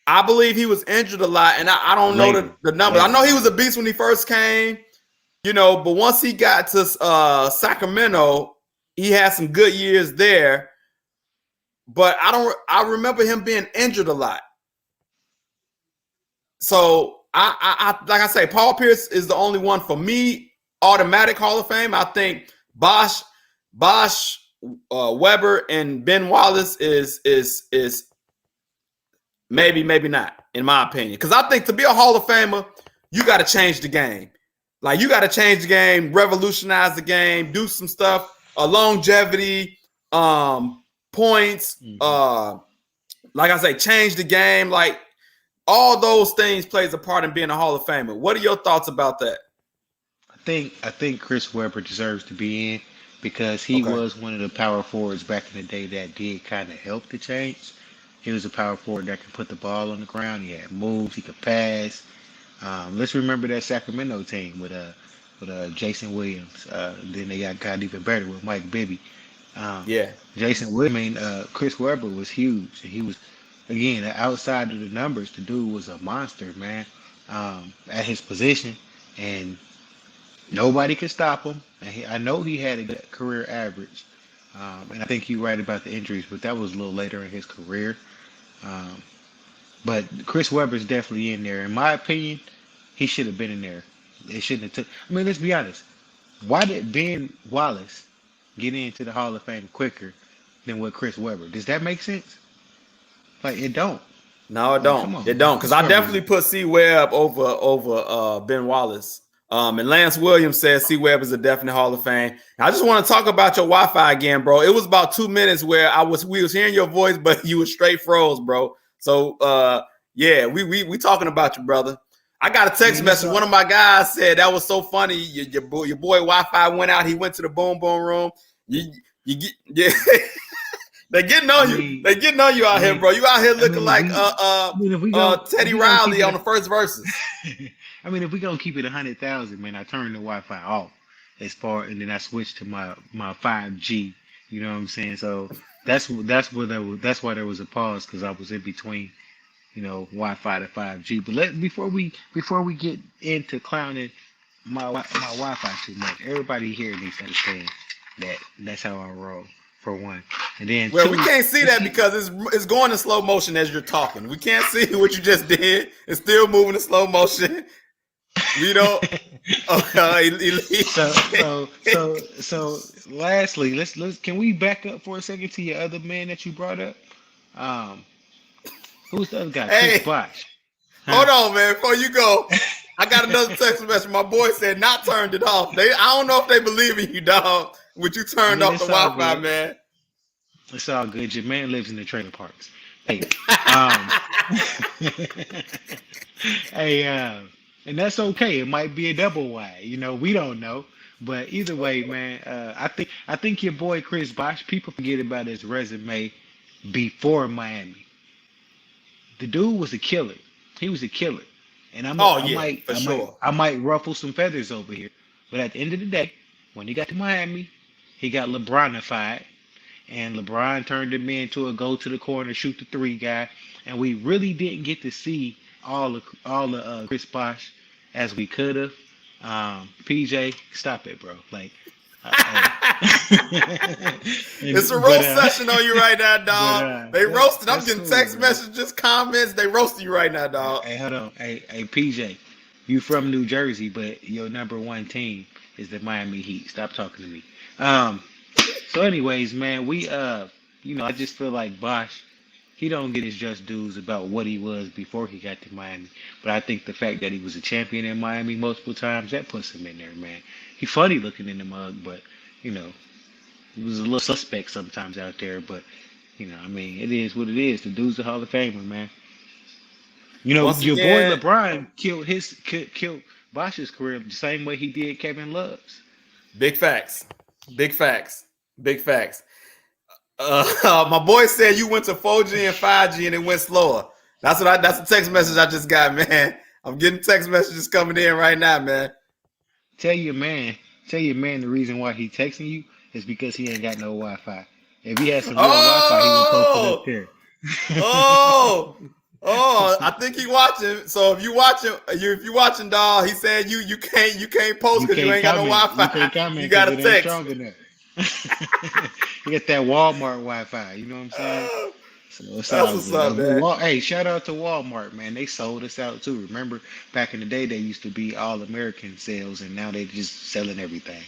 I believe he was injured a lot, and I don't know Later, the numbers. I later. know he was a beast when he first came, but once he got to Sacramento, he had some good years there. But I remember him being injured a lot. So I like I say, Paul Pierce is the only one for me automatic Hall of Fame. I think Bosh, Weber, and Ben Wallace is maybe not in my opinion. Because I think to be a Hall of Famer, you got to change the game. Like you got to change the game, revolutionize the game, do some stuff, longevity, points, Hmm. like I say, change the game. Like all those things plays a part in being a Hall of Famer. What are your thoughts about that? I think Chris Webber deserves to be in because he Okay. was one of the power forwards back in the day that did kind of help the change. He was a power forward that could put the ball on the ground. He had moves. He could pass. Let's remember that Sacramento team with with Jason Williams. Then they got even better with Mike Bibby. Um, Yeah. Jason Williams, Chris Webber was huge. He was, again, outside of the numbers, the dude was a monster, man, at his position, and nobody could stop him. And I know he had a good career average, and I think you're right about the injuries, but that was a little later in his career. Um, but Chris Webber's definitely in there. In my opinion, he should have been in there. It shouldn't have took. I mean, let's be honest. Why did Ben Wallace get into the Hall of Fame quicker than what Chris Webber? Does that make sense? Like it don't. No, it Like don't. come on, It man. don't. Because Chris I Webber. definitely put C Webb over Ben Wallace. And Lance Williams says C Webb is a definite Hall of Fame. I just want to talk about your Wi-Fi again, bro. It was about 2 minutes where we was hearing your voice, but you was straight froze, bro. So yeah, we talking about you, brother. I got a text message. One of my guys said that was so funny. Your boy Wi-Fi went out. He went to the boom room. Yeah. They getting on you. They getting on you out here, bro. You out here looking like Teddy Riley on the first verses. I mean, if we gonna keep it 100,000, man, I turned the Wi-Fi off and then I switched to my 5G. You know what I'm saying? So that's why there was a pause because I was in between, Wi-Fi to 5G. But before we get into clowning my Wi-Fi too much, everybody here needs to understand that that's how I roll. For one, and then we can't see that because it's going in slow motion as you're talking. We can't see what you just did. It's still moving in slow motion. We don't. So lastly, let's can we back up for a second to your other man that you brought up? Who's the other guy? Chris Bosh. Hold on, man. Before you go, I got another text message. My boy said not turned it off. I don't know if they believe in you, dog. But you turned off the Wi-Fi, man. It's all good. Your man lives in the trailer parks. Hey, hey, and that's okay. It might be a double wide. We don't know. But either way, man, I think your boy Chris Bosh. People forget about his resume before Miami. The dude was a killer. He was a killer. And I might ruffle some feathers over here. But at the end of the day, when he got to Miami, he got LeBronified, and LeBron turned him into a go to the corner, shoot the three guy, and we really didn't get to see all of Chris Bosh as we could have. PJ, stop it, bro. Like, it's a roast session on you right now, dog. They roasted. I'm getting text messages, comments. They roasted you right now, dog. Hey, hold on. Hey, PJ, you from New Jersey, but your number one team is the Miami Heat. Stop talking to me. So anyways, man, I just feel like Bosh, he don't get his just dues about what he was before he got to Miami. But I think the fact that he was a champion in Miami multiple times, that puts him in there, man. He funny looking in the mug, but, he was a little suspect sometimes out there. But, it is what it is. The dude's a Hall of Famer, man. Your boy LeBron killed Bosh's career the same way he did Kevin Love's. Big facts. My boy said you went to 4G and 5G and it went slower. That's the text message I just got, man. I'm getting text messages coming in right now, man. Tell your man the reason why he texting you is because he ain't got no Wi-Fi. If he had some real Wi-Fi, he would post it up there. I think he watching. So if you watching, dog, he said you can't post because you ain't got no Wi-Fi. You got to text. You get that Walmart Wi-Fi. You know what I'm saying? So that's what's up, man. Hey, shout out to Walmart, man. They sold us out too. Remember, back in the day, they used to be all American sales, and now they just selling everything.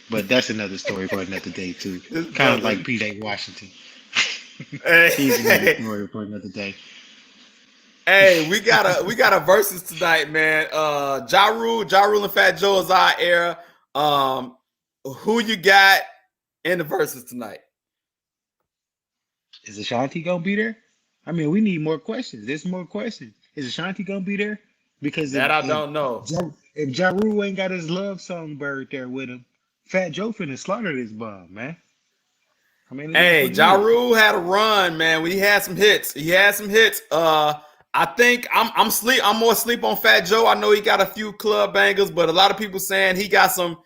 But that's another story for another day too. Kind of like PJ Washington. He's another story for another day. Hey, we got a versus tonight, man. Ja Rule and Fat Joe is our era. Who you got in the versus tonight? Is Ashanti gonna be there? I mean, we need more questions. There's more questions. Is Ashanti gonna be there? Because I don't know. If Ja Rule ain't got his love songbird there with him, Fat Joe finna slaughter this bomb, man. I mean, hey, Ja Rule had a run, man. He had some hits. I think I'm more asleep on Fat Joe. I know he got a few club bangers, but a lot of people saying he got a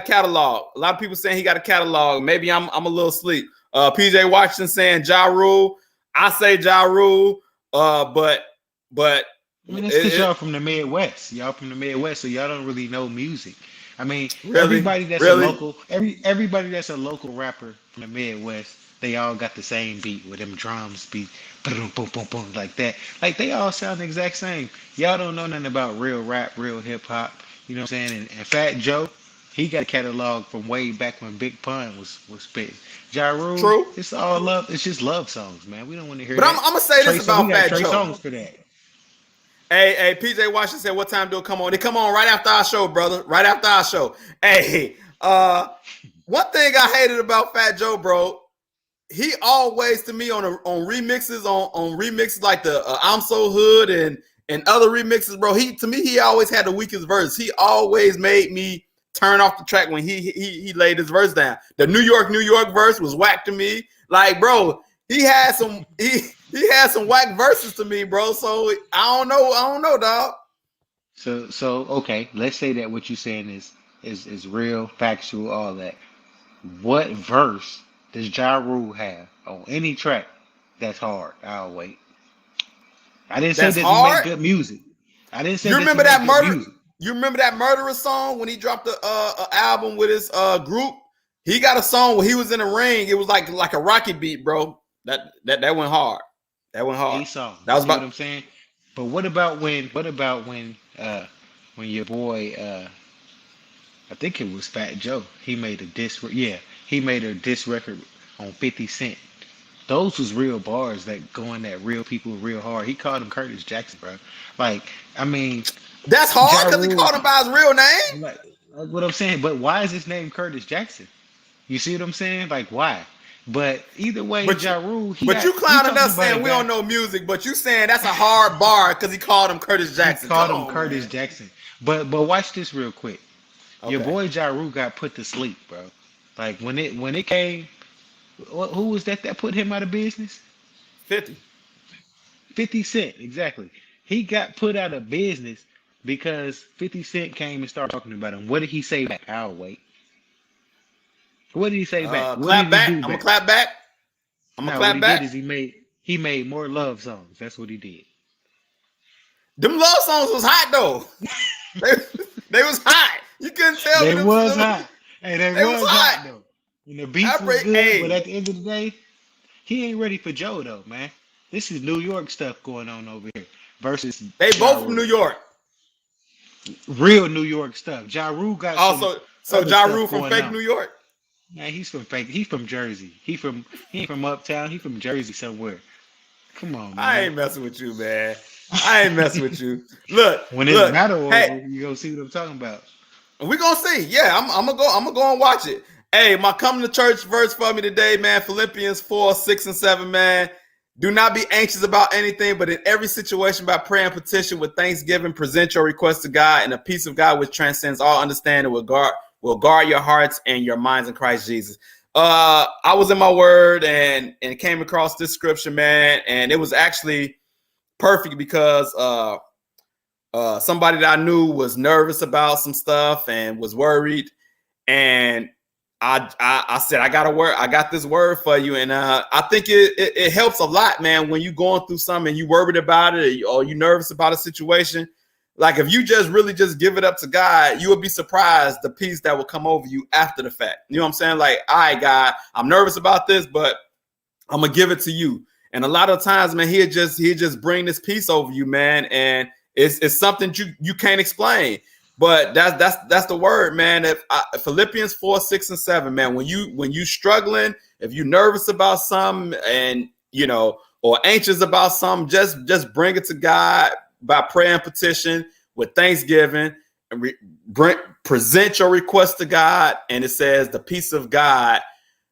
catalog. A lot of people saying he got a catalog. Maybe I'm a little asleep. PJ Washington saying Ja Rule. I say Ja Rule. But I mean, it's because y'all from the Midwest. Y'all from the Midwest, so y'all don't really know music. I mean, really, really, everybody that's a local rapper from the Midwest, they all got the same beat with them drums beat, boom, boom, boom, boom, like that. Like they all sound the exact same. Y'all don't know nothing about real rap, real hip hop. You know what I'm saying? And Fat Joe, he got a catalog from way back when Big Pun was spitting. Ja Rule, true. it's all love. It's just love songs, man. We don't want to hear But that. I'm gonna say this We about got Fat Trey Joe. songs for that. Hey, PJ Washington said, "What time do it come on?" They come on right after our show, brother. Right after our show. Hey, one thing I hated about Fat Joe, bro, he always to me on remixes on remixes like the I'm So Hood and other remixes, bro. He always had the weakest verse. He always made me turn off the track when he laid his verse down. The New York verse was whack to me. Like, bro, he had some whack verses to me, bro. So I don't know, dog. So okay, let's say that what you're saying is real, factual, all that. What verse does Ja Rule have on any track that's hard? I'll wait. I didn't say That's does he make hard. good music. I didn't say You does he remember make that good murder? music. You remember that murderous song when he dropped a album with his group? He got a song where he was in the ring. It was like a rocket beat, bro. That went hard. That went hard. A song. That You was see what about I'm saying? But when your boy I think it was Fat Joe, he made a yeah, he made a diss record on 50 Cent. Those was real bars that going at real people real hard. He called him Curtis Jackson, bro. Like, I mean, that's Ja hard because he Rule, called him by his real name. like what I'm saying. But why is his name Curtis Jackson? You see what I'm saying? Like, why? But either way, But you Ja Rule, but you we clowning talking us about a saying we guy. don't know music, but you saying that's a hard bar because he called him Curtis He Jackson. Come called him on, Curtis man. Jackson. But watch this real quick. Your Okay. boy Ja Rule got put to sleep, bro. Like when it came, who was that put him out of business? 50. 50 Cent, exactly. He got put out of business because 50 Cent came and started talking about him. What did he say back? I'll wait. What did he say back? What did Clap he back. do I'm gonna back? clap back. I'm gonna No, what clap he did back. is he made more love songs. That's what he did. Them love songs was hot though. they, they was hot. You couldn't tell me They them. was hot. Hey, they They was was hot hot. though. And the beats was good, but Hey, at the end of the day, he ain't ready for Joe though, man. This is New York stuff going on over here versus they Ja both from New Rule. York. Real New York stuff. Ja Rule got some Also, so other Ja stuff Rule from going fake on. New York. Man, he's from fake. He's from Jersey. He ain't from uptown. He from Jersey somewhere. Come on, I man. ain't messing with you, man. I ain't messing with you. Look, When this look. battle Hey, over, you gonna see what I'm talking about. we gonna see. Yeah, I'm gonna go. I'm gonna go and watch it. Hey, my coming to church verse for me today, man. Philippians 4, 6, and 7, man. Do not be anxious about anything, but in every situation, by prayer and petition with thanksgiving, present your request to God, and the peace of God, which transcends all understanding, will guard your hearts and your minds in Christ Jesus. I was in my word and came across this scripture, man, and it was actually perfect because somebody that I knew was nervous about some stuff and was worried, and I said I got this word for you, and I think it helps a lot, man, when you going through something and you worried about it or you nervous about a situation. Like if you just really just give it up to God, you will be surprised the peace that will come over you after the fact. You know what I'm saying? Like, all right, God, I'm nervous about this, but I'm gonna give it to you. And a lot of times, man, he'll just bring this peace over you, man, and it's something you can't explain. But that's the word, man. Philippians 4, 6, and 7, man. When you struggling, if you nervous about something, and or anxious about something, just bring it to God by prayer and petition with thanksgiving, and present your request to God. And it says the peace of God,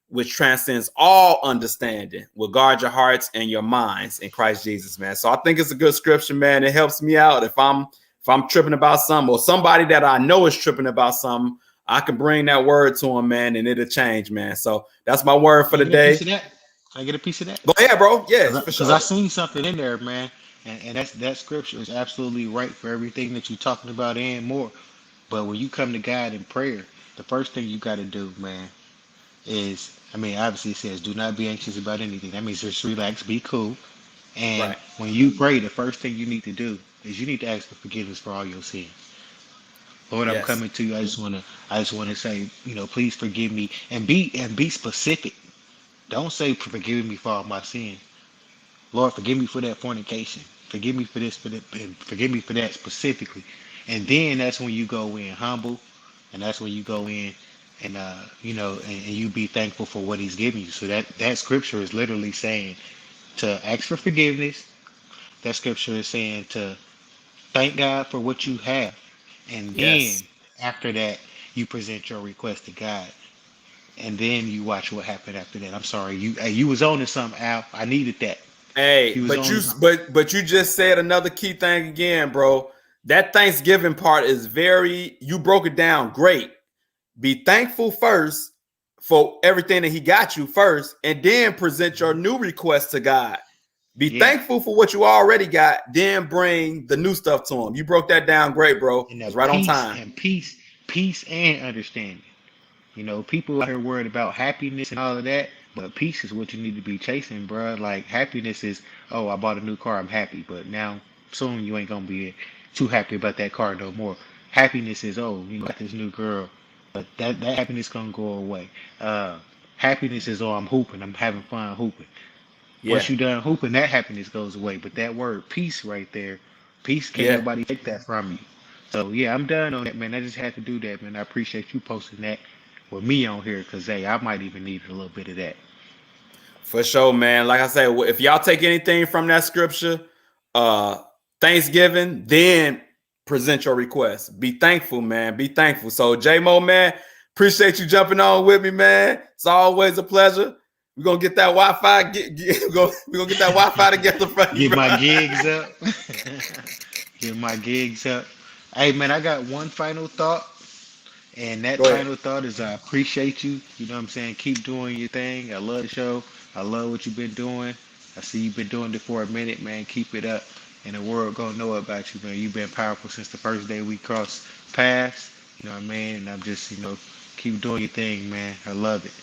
which transcends all understanding, will guard your hearts and your minds in Christ Jesus, man. So I think it's a good scripture, man. It helps me out if I'm tripping about something, or somebody that I know is tripping about something. I can bring that word to them, man, and it'll change, man. So that's my word for the day. Can I get a piece of that? Go ahead, bro. Yes, for Because I sure. seen something in there, man. And that scripture is absolutely right for everything that you're talking about and more. But when you come to God in prayer, the first thing you got to do, man, is, I mean, obviously it says, do not be anxious about anything. That means just relax, be cool. And Right. when you pray, the first thing you need to do is you need to ask for forgiveness for all your sins. Lord, I'm Yes. coming to you. I just wanna say, please forgive me, and be specific. Don't say forgive me for all my sins. Lord, forgive me for that fornication. Forgive me for this, for that, and forgive me for that specifically. And then that's when you go in humble, and that's when you go in and and you be thankful for what He's giving you. So that scripture is literally saying to ask for forgiveness. That scripture is saying to thank God for what you have, and then Yes. after that you present your request to God, and then you watch what happened after that. I'm sorry, you was on to something, Al. I needed that. Hey, You was but on you to something. but you just said another key thing again, bro. That Thanksgiving part is very, you broke it down great. Be thankful first for everything that he got you first, and then present your Mhm. new request to God. Be Yeah, thankful for what you already got, then bring the new stuff to him. You broke that down great, bro. and the That's right on peace time. and peace and understanding. People out here worried about happiness and all of that, but peace is what you need to be chasing, bro. Like happiness is, oh, I bought a new car, I'm happy, but now soon you ain't gonna be too happy about that car no more. Happiness is, oh, got this new girl, but that happiness gonna go away. Uh, Happiness is, oh, I'm hooping, I'm having fun hooping. Yeah. Once you done hooping, that happiness goes away. But that word peace right there, peace can't Yeah. nobody take that from you. So yeah, I'm done on that, man. I just had to do that, man. I appreciate you posting that with me on here, cause hey, I might even need a little bit of that. For sure, man. Like I said, if y'all take anything from that scripture, uh, Thanksgiving, then present your request. Be thankful, man. Be thankful. So, J Mo, man, appreciate you jumping on with me, man. It's always a pleasure. We're gonna get that Wi-Fi. We're gonna get that Wi-Fi together for you, Get bro. my gigs up. Get my gigs up. Hey man, I got one final thought. And that Go ahead. final thought is I appreciate you. You know what I'm saying? Keep doing your thing. I love the show. I love what you've been doing. I see you've been doing it for a minute, man. Keep it up. And the world gonna know about you, man. You've been powerful since the first day we crossed paths. You know what I mean? And I'm just, keep doing your thing, man. I love it.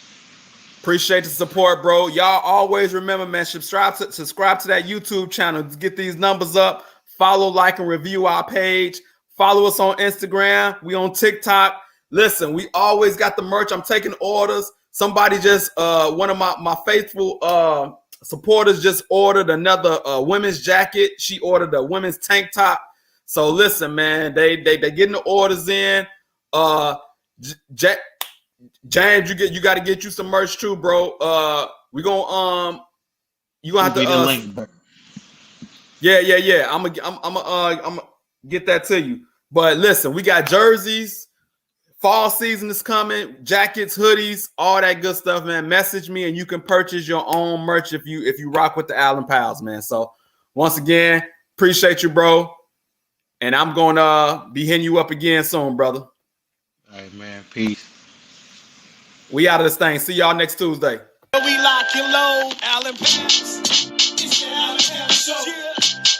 Appreciate the support, bro. Y'all always remember, man, subscribe to that YouTube channel to get these numbers up. Follow, like, and review our page. Follow us on Instagram. We on TikTok. Listen, we always got the merch. I'm taking orders. Somebody just one of my faithful supporters just ordered another women's jacket. She ordered a women's tank top. So listen, man, they getting the orders in. Jack James, you got to get you some merch too, bro. We gonna you gonna have Shoot me to the link, bro. yeah. I'm gonna get that to you. But listen, we got jerseys. Fall season is coming. Jackets, hoodies, all that good stuff, man. Message me and you can purchase your own merch if you rock with the Allen Pals, man. So once again, appreciate you, bro. And I'm gonna be hitting you up again soon, brother. All right, man. Peace. We out of this thing. See y'all next Tuesday. We lock and load, Allen Pass.